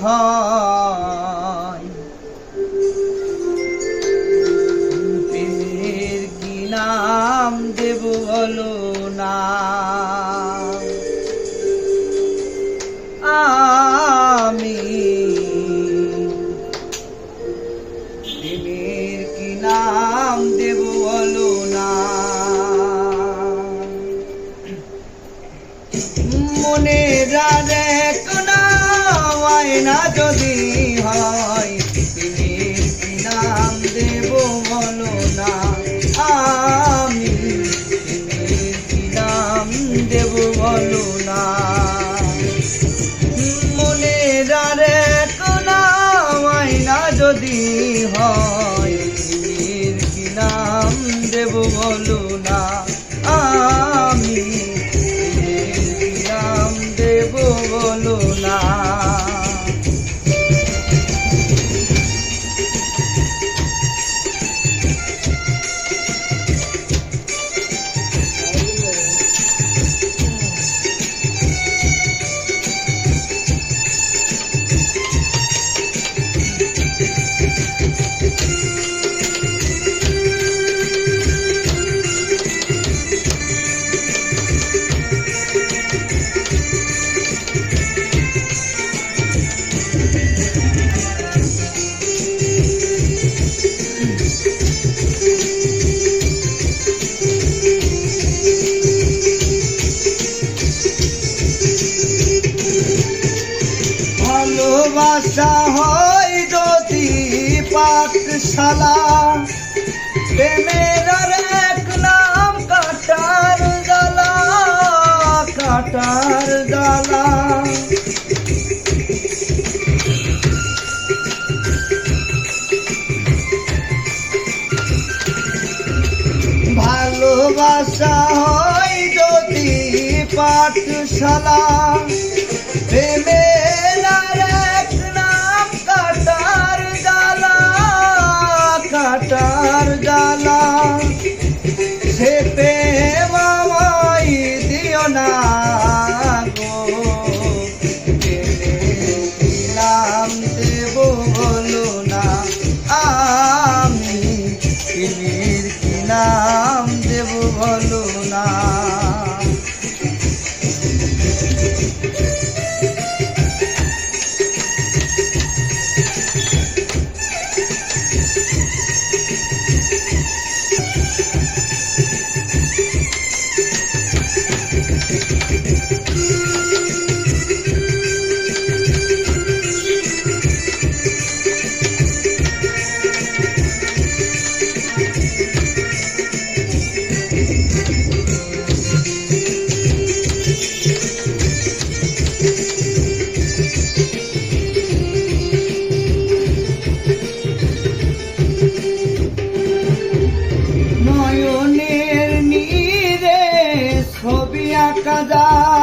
হয় প্রেমের কি নাম দেব বলো না আমি প্রেমের কি নাম দেব বলো না মনে রাজে কোনা আয়না যদি হয় প্রেমের কি নাম দেব বলো না আমি প্রেমের কি নাম দেব বলো না মনে রাজে কোনা আয়না যদি হয় প্রেমের কি নাম দেব বলো না আমি বলো না ভালোবাসা হয় যদি পাঠশালা প্রেমের এক নাম কাটার জ্বালা কাটার জ্বালা ভালোবাসা হয় যদি পাঠশালা প্রেমের এক নাম কাটার জ্বালা কাটার জ্বালা সে প্রেম আমায় দিও না গো প্রেমের কি নাম দেব বলো না আমি প্রেমের কি নাম দেব বলো না নয়নের নীরে ছবি আঁকা যায়